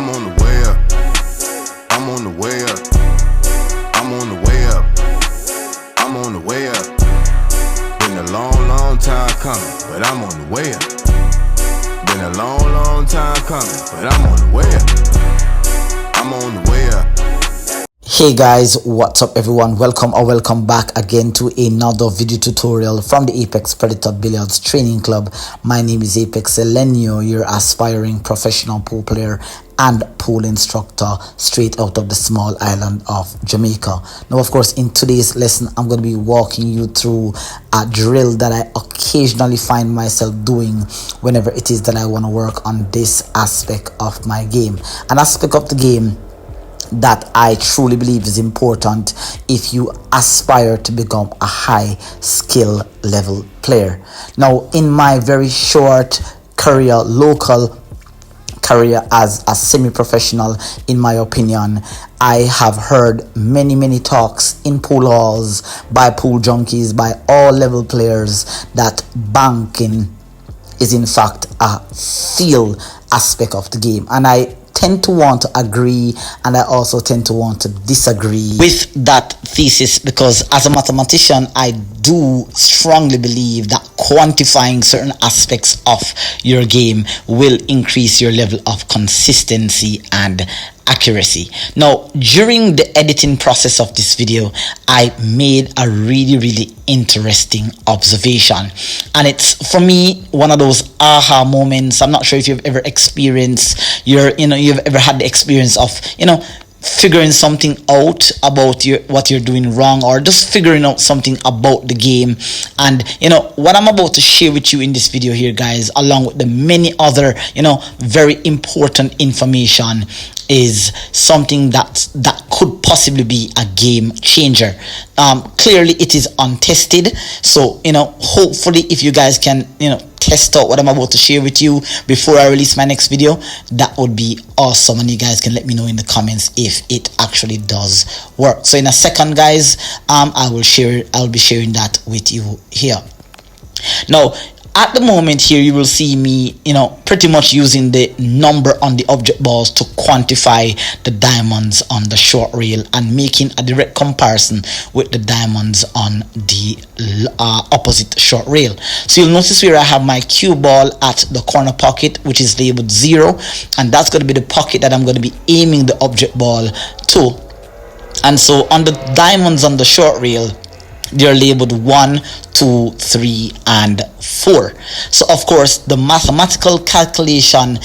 I'm on the way up. I'm on the way up. I'm on the way up. I'm on the way up. Been a long time coming, but I'm on the way up. Been a long time coming, but I'm on the way up. I'm on the way up. Hey guys, what's up everyone? Welcome back again to another video tutorial from the Apex Predator Billiards Training Club. My name is Apex Elenio, your aspiring professional pool player and pool instructor straight out of the small island of Jamaica. Now of course, in today's lesson I'm going to be walking you through a drill that I occasionally find myself doing whenever it is that I want to work on this aspect of my game. An aspect of the game that I truly believe is important if you aspire to become a high skill level player. Now, in my very short career, local career as a semi-professional, in my opinion, I have heard many talks in pool halls by pool junkies, by all level players, that banking is in fact a feel aspect of the game, and I tend to want to agree, and I also tend to want to disagree with that thesis, because as a mathematician I do strongly believe that quantifying certain aspects of your game will increase your level of consistency and accuracy. Now, during the editing process of this video, I made a really interesting observation, and it's, for me, one of those aha moments. I'm not sure if you've ever experienced you've ever had the experience of figuring something out about what you're doing wrong, or just figuring out something about the game. And what I'm about to share with you in this video here, guys, along with the many other very important information, is something that could possibly be a game changer. Clearly it is untested, so hopefully if you guys can test out what I'm about to share with you before I release my next video, that would be awesome, and you guys can let me know in the comments if it actually does work. So in a second, guys, I'll be sharing that with you here. Now, at the moment here, you will see me pretty much using the number on the object balls to quantify the diamonds on the short rail and making a direct comparison with the diamonds on the opposite short rail. So you'll notice where I have my cue ball at the corner pocket, which is labeled 0, and that's going to be the pocket that I'm going to be aiming the object ball to. And so on the diamonds on the short rail, they're labeled 1, 2, 3, and 4. So of course the mathematical calculation,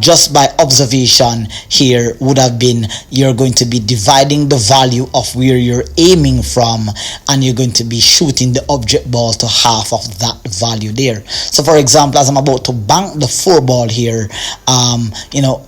just by observation here, would have been you're going to be dividing the value of where you're aiming from, and you're going to be shooting the object ball to half of that value there. So for example, as I'm about to bank the 4 ball here,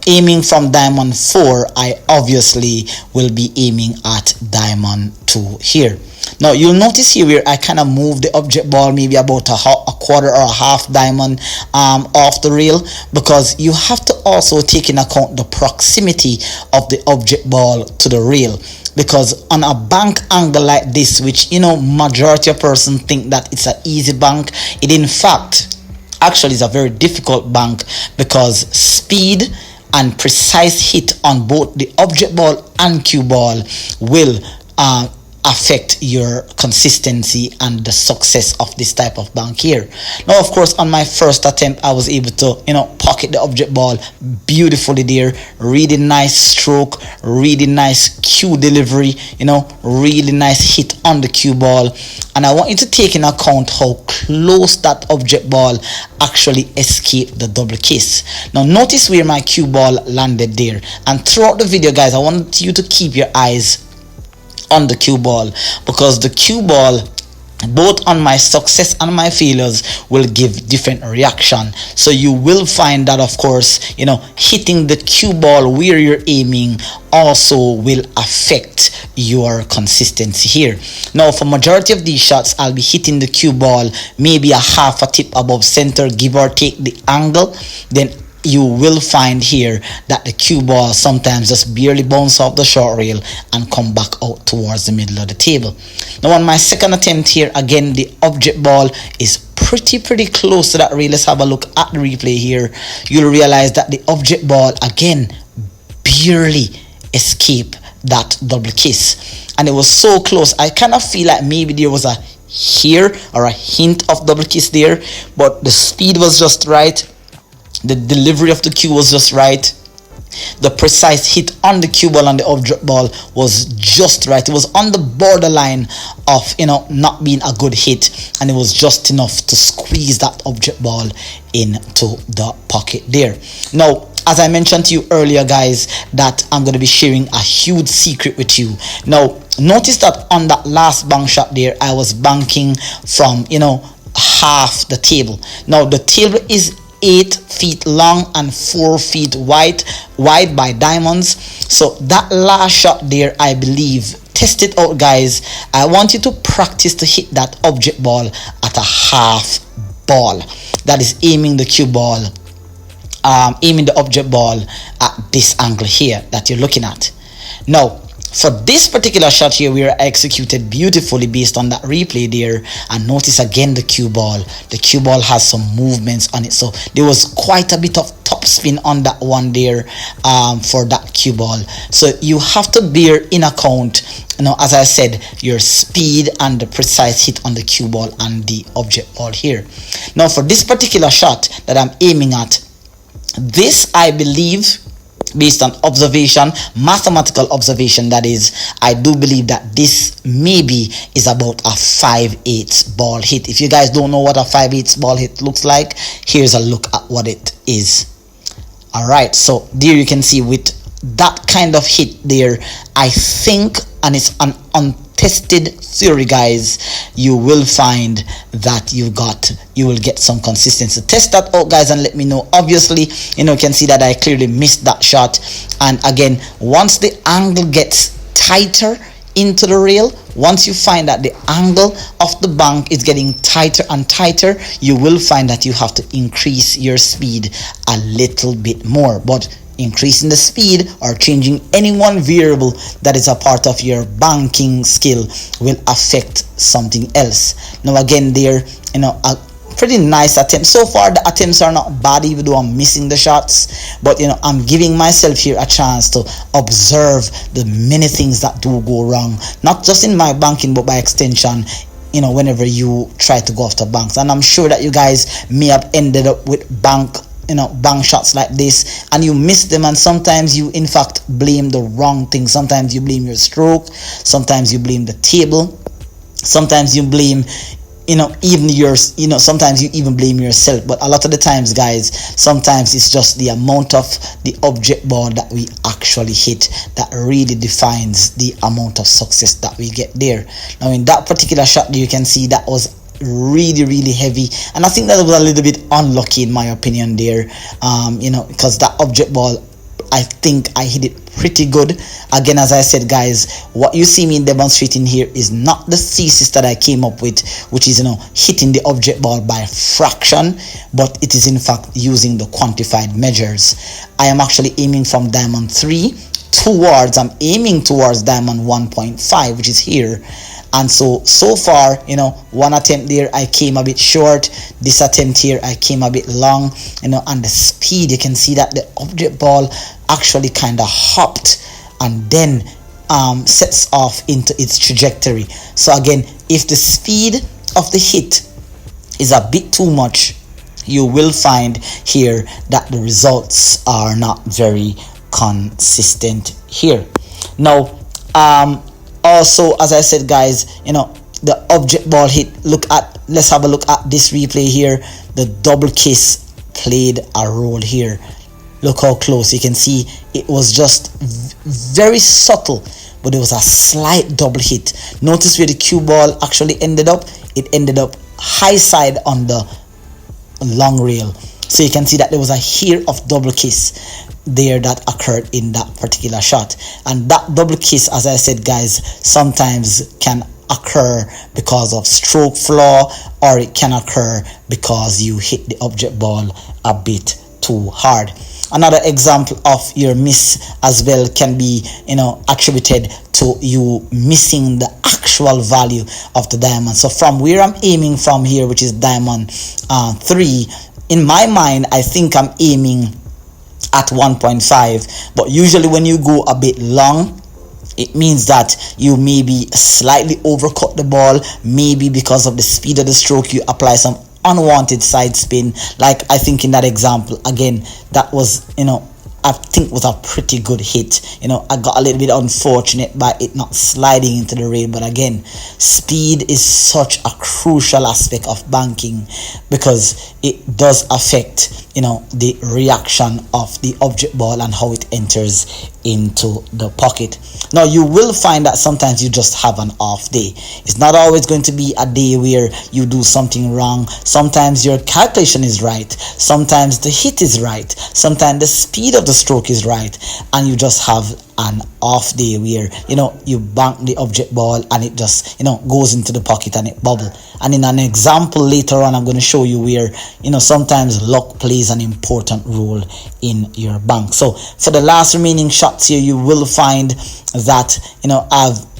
aiming from diamond 4, I obviously will be aiming at diamond 2 here. Now you'll notice here where I kind of move the object ball maybe about a quarter or a half diamond off the rail, because you have to also take in account the proximity of the object ball to the rail. Because on a bank angle like this, which majority of persons think that it's an easy bank, it in fact actually is a very difficult bank, because speed and precise hit on both the object ball and cue ball will affect your consistency and the success of this type of bank here. Now of course, on my first attempt I was able to pocket the object ball beautifully there. Really nice stroke, really nice cue delivery, really nice hit on the cue ball. And I want you to take in account how close that object ball actually escaped the double kiss. Now notice where my cue ball landed there, and throughout the video, guys, I want you to keep your eyes on the cue ball, because the cue ball, both on my success and my failures, will give different reaction. So you will find that of course hitting the cue ball where you're aiming also will affect your consistency here. Now for majority of these shots, I'll be hitting the cue ball maybe a half a tip above center, give or take the angle. Then you will find here that the cue ball sometimes just barely bounce off the short rail and come back out towards the middle of the table. Now on my second attempt here, again the object ball is pretty close to that rail. Let's have a look at the replay here. You'll realize that the object ball again barely escaped that double kiss, and it was so close. I kind of feel like maybe there was a hair or a hint of double kiss there, but the speed was just right, the delivery of the cue was just right, the precise hit on the cue ball and the object ball was just right. It was on the borderline of, you know, not being a good hit, and it was just enough to squeeze that object ball into the pocket there. Now, as I mentioned to you earlier, guys, that I'm going to be sharing a huge secret with you. Now, notice that on that last bank shot there, I was banking from, you know, half the table. Now, the table is 8 feet long and 4 feet wide by diamonds. So that last shot there, I believe, test it out, guys. I want you to practice to hit that object ball at a half ball. That is aiming the cue ball, aiming the object ball at this angle here that you're looking at. Now, for this particular shot here, we are executed beautifully based on that replay there. And notice again the cue ball. The cue ball has some movements on it, so there was quite a bit of topspin on that one there for that cue ball. So you have to bear in account, you know, as I said, your speed and the precise hit on the cue ball and the object ball here. Now, for this particular shot that I'm aiming at, this, I believe, based on observation, mathematical observation, that is, I do believe that this maybe is about a 5/8 ball hit. If you guys don't know what a 5/8 ball hit looks like, here's a look at what it is. All right, so there you can see with that kind of hit there, I think, and it's an untested theory, guys, you will find that you will get some consistency. Test that out, guys, and let me know. Obviously, you know, you can see that I clearly missed that shot. And again, once the angle gets tighter into the rail, once you find that the angle of the bank is getting tighter and tighter, you will find that you have to increase your speed a little bit more. But increasing the speed or changing any one variable that is a part of your banking skill will affect something else. Now, again, there, you know, a pretty nice attempt so far. The attempts are not bad, even though I'm missing the shots, but, you know, I'm giving myself here a chance to observe the many things that do go wrong, not just in my banking, but by extension, you know, whenever you try to go after banks. And I'm sure that you guys may have ended up with bank shots like this, and you miss them, and sometimes you in fact blame the wrong thing. Sometimes you blame your stroke, sometimes you blame the table, sometimes you blame, you know, even yours, you know, sometimes you even blame yourself. But a lot of the times, guys, sometimes it's just the amount of the object ball that we actually hit that really defines the amount of success that we get there. Now, in that particular shot, you can see that was really heavy, and I think that was a little bit unlucky in my opinion there, you know, because that object ball, I think I hit it pretty good. Again, as I said, guys, what you see me demonstrating here is not the thesis that I came up with, which is, you know, hitting the object ball by fraction, but it is in fact using the quantified measures. I am actually aiming from diamond 3 towards, I'm aiming towards diamond 1.5, which is here. And so far, you know, one attempt there I came a bit short, this attempt here I came a bit long, you know, and the speed, you can see that the object ball actually kind of hopped and then sets off into its trajectory. So again, if the speed of the hit is a bit too much, you will find here that the results are not very consistent here. Now, also, as I said, guys, you know, the object ball hit, let's have a look at this replay here. The double kiss played a role here. Look how close. You can see it was just very subtle, but it was a slight double hit. Notice where the cue ball actually ended up. It ended up high side on the long rail. So you can see that there was a hair of double kiss there that occurred in that particular shot. And that double kiss, as I said, guys, sometimes can occur because of stroke flaw, or it can occur because you hit the object ball a bit too hard. Another example of your miss as well can be, you know, attributed to you missing the actual value of the diamond. So from where I'm aiming from here, which is diamond 3, in my mind I think I'm aiming at 1.5, but usually when you go a bit long, it means that you maybe slightly overcut the ball, maybe because of the speed of the stroke you apply some unwanted side spin. Like I think in that example again, that was, I think was a pretty good hit. I got a little bit unfortunate by it not sliding into the rail, but again, speed is such a crucial aspect of banking because it does affect the reaction of the object ball and how it enters into the pocket. Now you will find that sometimes you just have an off day. It's not always going to be a day where you do something wrong. Sometimes your calculation is right, sometimes the hit is right, sometimes the speed of the stroke is right, and you just have an off day where you bank the object ball and it just goes into the pocket and it bubble. And in an example later on, I'm going to show you where sometimes luck plays an important role in your bank. So for the last remaining shots here, you will find that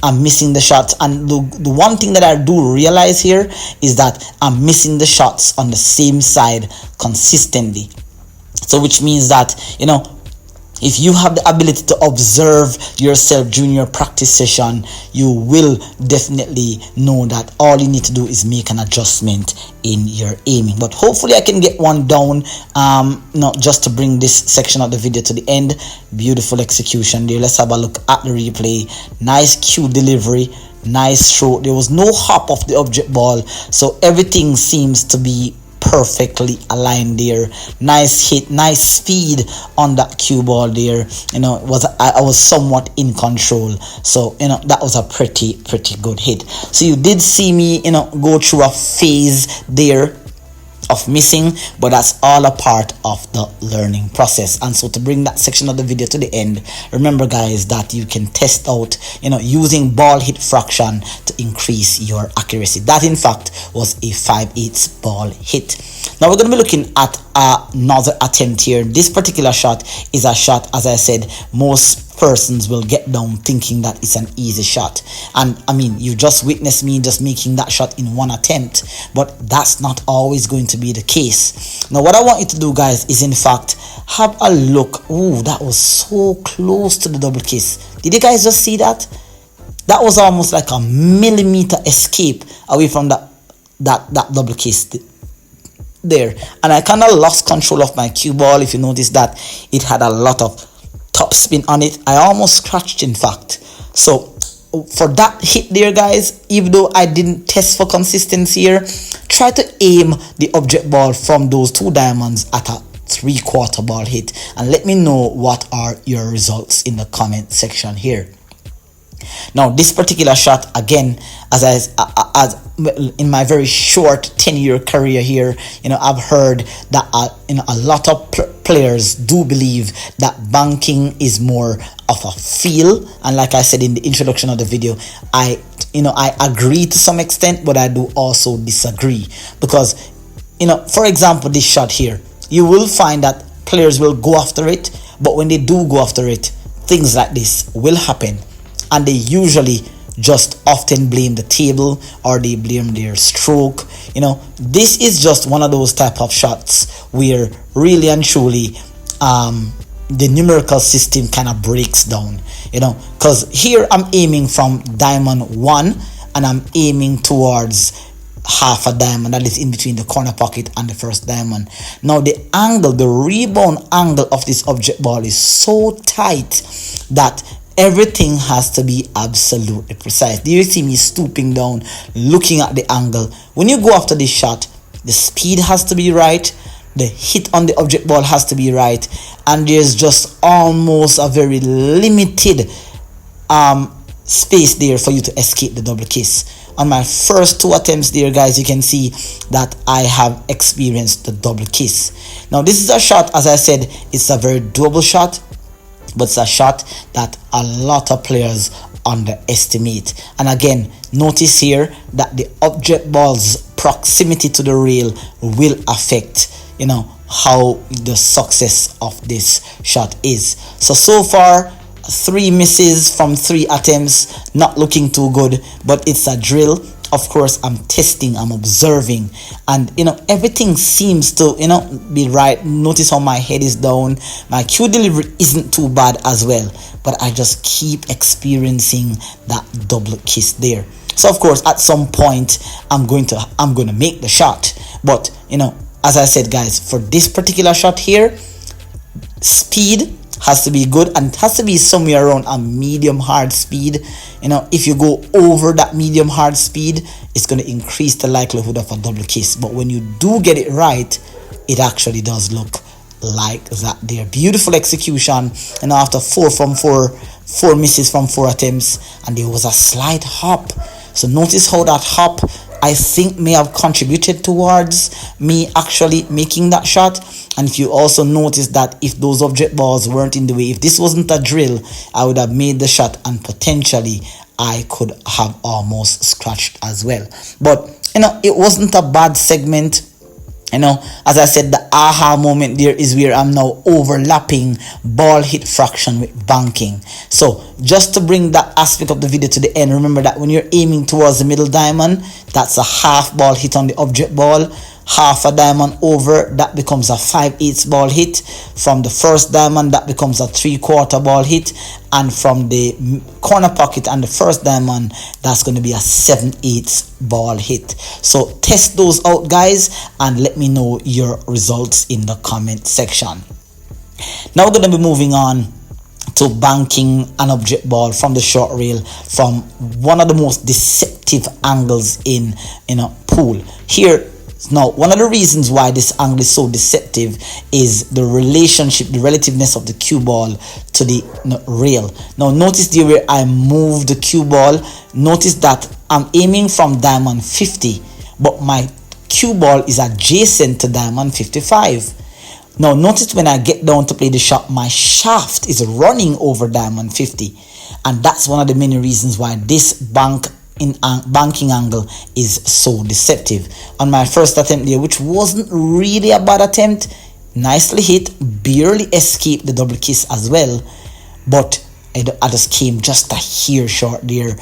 I'm missing the shots, and the one thing that I do realize here is that I'm missing the shots on the same side consistently. So which means that if you have the ability to observe yourself during your practice session, you will definitely know that all you need to do is make an adjustment in your aiming. But hopefully I can get one down, just to bring this section of the video to the end. Beautiful execution there. Let's have a look at the replay. Nice cue delivery, nice stroke. There was no hop of the object ball, so everything seems to be perfectly aligned there. Nice hit, nice speed on that cue ball there. I was somewhat in control, so that was a pretty good hit. So you did see me go through a phase there of missing, but that's all a part of the learning process. And so to bring that section of the video to the end, remember guys that you can test out using ball hit fraction to increase your accuracy. That in fact was a 5/8 ball hit. Now we're going to be looking at another attempt here. This particular shot is a shot, as I said, most persons will get down thinking that it's an easy shot, and I mean, you just witnessed me just making that shot in one attempt, but that's not always going to be the case. Now what I want you to do guys is in fact have a look. Ooh, that was so close to the double kiss. Did you guys just see that? That was almost like a millimeter escape away from that double kiss there, and I kind of lost control of my cue ball. If you notice that it had a lot of top spin on it, I almost scratched in fact. So for that hit there guys, even though I didn't test for consistency here, try to aim the object ball from those 2 diamonds at a 3/4 ball hit, and let me know what are your results in the comment section here. Now this particular shot again, as in my very short 10-year career here, I've heard that a lot of players do believe that banking is more of a feel, and like I said in the introduction of the video, I agree to some extent, but I do also disagree, because for example, this shot here, you will find that players will go after it, but when they do go after it, things like this will happen, and they usually just often blame the table or they blame their stroke. This is just one of those type of shots where really and truly the numerical system kind of breaks down, because here I'm aiming from diamond 1 and I'm aiming towards half a diamond that is in between the corner pocket and the first diamond. Now the angle, the rebound angle of this object ball is so tight that everything has to be absolutely precise. Do you see me stooping down, looking at the angle? When you go after this shot, the speed has to be right, the hit on the object ball has to be right, and there's just almost a very limited space there for you to escape the double kiss. On my first 2 attempts there guys, you can see that I have experienced the double kiss. Now this is a shot, as I said, it's a very doable shot, but it's a shot that a lot of players underestimate. And again, notice here that the object ball's proximity to the rail will affect how the success of this shot is. So far 3 misses from 3 attempts, not looking too good, but it's a drill. Of course, I'm testing, I'm observing, and everything seems to be right. Notice how my head is down. My cue delivery isn't too bad as well, but I just keep experiencing that double kiss there. So of course, at some point I'm going to make the shot, but as I said, guys, for this particular shot here, speed has to be good, and it has to be somewhere around a medium hard speed. If you go over that medium hard speed, it's going to increase the likelihood of a double kiss. But when you do get it right, it actually does look like that there. Beautiful execution. After 4 misses from 4 attempts, and there was a slight hop. So notice how that hop, I think, may have contributed towards me actually making that shot. And if you also notice that if those object balls weren't in the way, if this wasn't a drill, I would have made the shot and potentially I could have almost scratched as well. But it wasn't a bad segment. As I said, the aha moment there is where I'm now overlapping ball hit fraction with banking. So just to bring that aspect of the video to the end, remember that when you're aiming towards the middle diamond, that's a half ball hit on the object ball. Half a diamond over, that becomes a 5/8 ball hit. From the first diamond, that becomes a 3/4 ball hit. And from the corner pocket and the first diamond, that's going to be a 7/8 ball hit. So test those out, guys, and let me know your results in the comment section. Now we're going to be moving on to banking an object ball from the short rail from one of the most deceptive angles in pool. Here, now, one of the reasons why this angle is so deceptive is the relationship, the relativeness of the cue ball to the rail. Now, notice there where I move the cue ball. Notice that I'm aiming from diamond 50, but my cue ball is adjacent to diamond 55. Now, notice when I get down to play the shot, my shaft is running over diamond 50. And that's one of the many reasons why this banking angle is so deceptive. On my first attempt there, which wasn't really a bad attempt, nicely hit, barely escaped the double kiss as well, but I just came just a hair short there.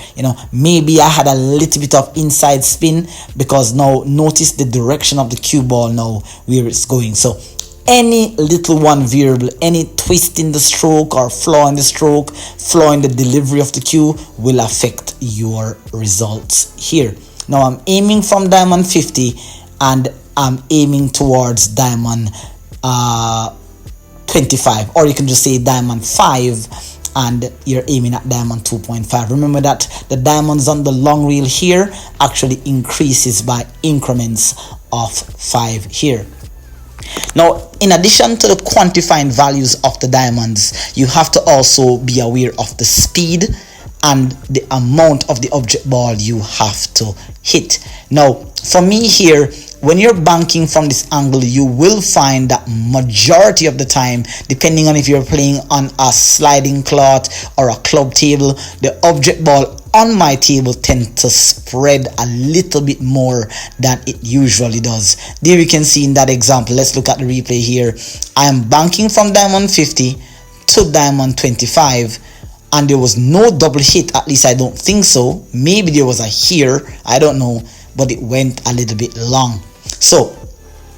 Maybe I had a little bit of inside spin, because now notice the direction of the cue ball now where it's going. So any little one variable, any twist in the stroke or flaw in the stroke, flaw in the delivery of the cue will affect your results here. Now I'm aiming from diamond 50 and I'm aiming towards diamond 25, or you can just say diamond 5 and you're aiming at diamond 2.5. Remember that the diamonds on the long reel here actually increases by increments of 5 here. Now, in addition to the quantifying values of the diamonds, you have to also be aware of the speed and the amount of the object ball you have to hit. Now, for me here, when you're banking from this angle, you will find that majority of the time, depending on if you're playing on a sliding cloth or a club table, the object ball on my table tend to spread a little bit more than it usually does. There you can see in that example. Let's look at the replay here. I am banking from diamond 50 to diamond 25, and there was no double hit. At least I don't think so. Maybe there was a here, I don't know, but it went a little bit long. So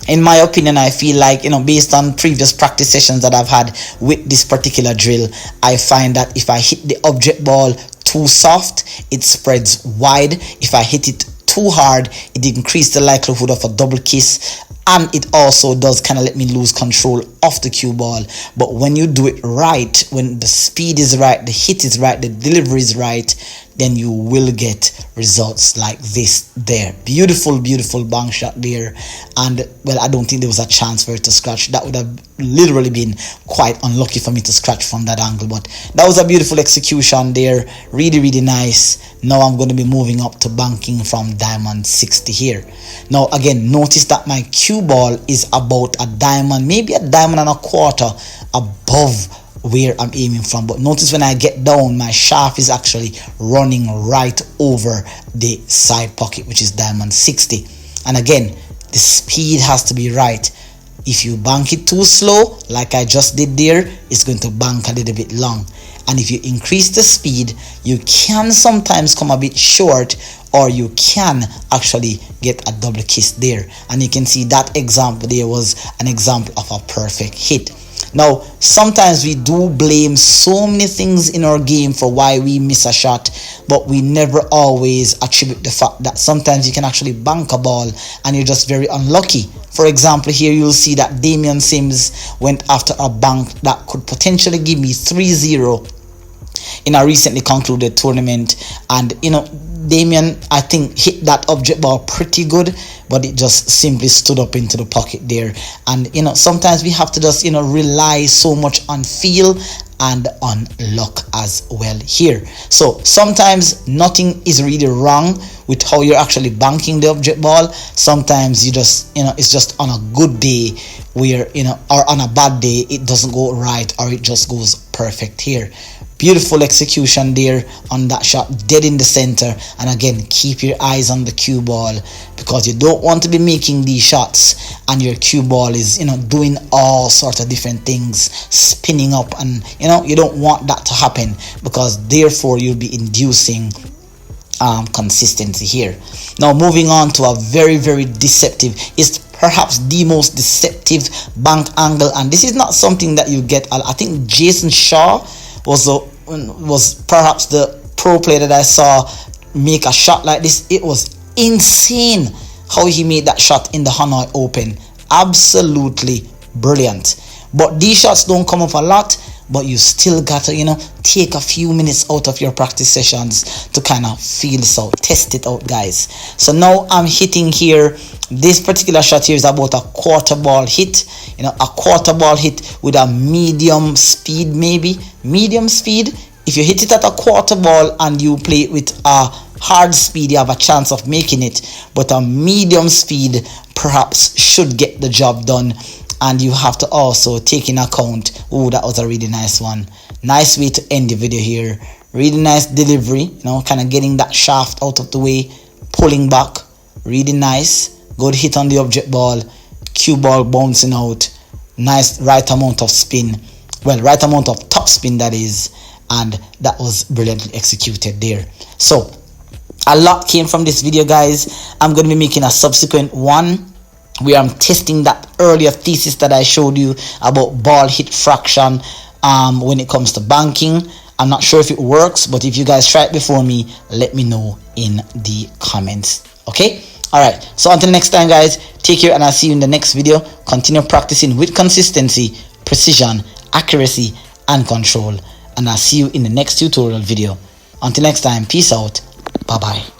in my opinion, I feel like, based on previous practice sessions that I've had with this particular drill, I find that if I hit the object ball too soft, it spreads wide. If I hit it too hard, it increases the likelihood of a double kiss, and it also does kind of let me lose control of the cue ball. But when you do it right, when the speed is right, the hit is right, the delivery is right, then you will get results like this there. Beautiful bank shot there. And well, I don't think there was a chance for it to scratch. That would have literally been quite unlucky for me to scratch from that angle, but that was a beautiful execution there. Really nice. Now I'm going to be moving up to banking from diamond 60 here. Now again, notice that my cue ball is about a diamond, maybe a diamond and a quarter above where I'm aiming from. But notice when I get down, my shaft is actually running right over the side pocket, which is diamond 60. And again, the speed has to be right. If you bank it too slow, like I just did there, it's going to bank a little bit long. And if you increase the speed, you can sometimes come a bit short, or you can actually get a double kiss there. And you can see that example there was an example of a perfect hit. Now, sometimes we do blame so many things in our game for why we miss a shot, but we never always attribute the fact that sometimes you can actually bank a ball and you're just very unlucky. For example, here you'll see that Damian Sims went after a bank that could potentially give me 3-0 in a recently concluded tournament, and Damian, I think, hit that object ball pretty good, but it just simply stood up into the pocket there. And sometimes we have to just rely so much on feel and on luck as well here. So sometimes nothing is really wrong with how you're actually banking the object ball. Sometimes you just it's just on a good day where or on a bad day it doesn't go right, or it just goes perfect here. Beautiful execution there on that shot, dead in the center. And again, keep your eyes on the cue ball, because you don't want to be making these shots and your cue ball is doing all sorts of different things, spinning up, and you don't want that to happen, because therefore you'll be inducing consistency here. Now moving on to a very, very deceptive, it's perhaps the most deceptive bank angle, and this is not something that you get. I think Jason Shaw was perhaps the pro player that I saw make a shot like this. It was insane how he made that shot in the Hanoi Open. Absolutely brilliant. But these shots don't come up a lot, but you still got to take a few minutes out of your practice sessions to kind of feel this out, test it out, guys. So now I'm hitting here. This particular shot here is about a quarter ball hit, a quarter ball hit with a medium speed, maybe medium speed. If you hit it at a quarter ball and you play it with a hard speed, you have a chance of making it, but a medium speed perhaps should get the job done. And you have to also take in account, oh, that was a really nice one. Nice way to end the video here. Really nice delivery, kind of getting that shaft out of the way, pulling back. Really nice. Good hit on the object ball. Cue ball bouncing out. Nice right amount of spin. Well, right amount of top spin, that is. And that was brilliantly executed there. So, a lot came from this video, guys. I'm going to be making a subsequent one where I'm testing that earlier thesis that I showed you about ball hit fraction when it comes to banking. I'm not sure if it works, but if you guys try it before me, let me know in the comments. Okay? Alright, so until next time, guys, take care, and I'll see you in the next video. Continue practicing with consistency, precision, accuracy, and control. And I'll see you in the next tutorial video. Until next time, peace out. Bye-bye.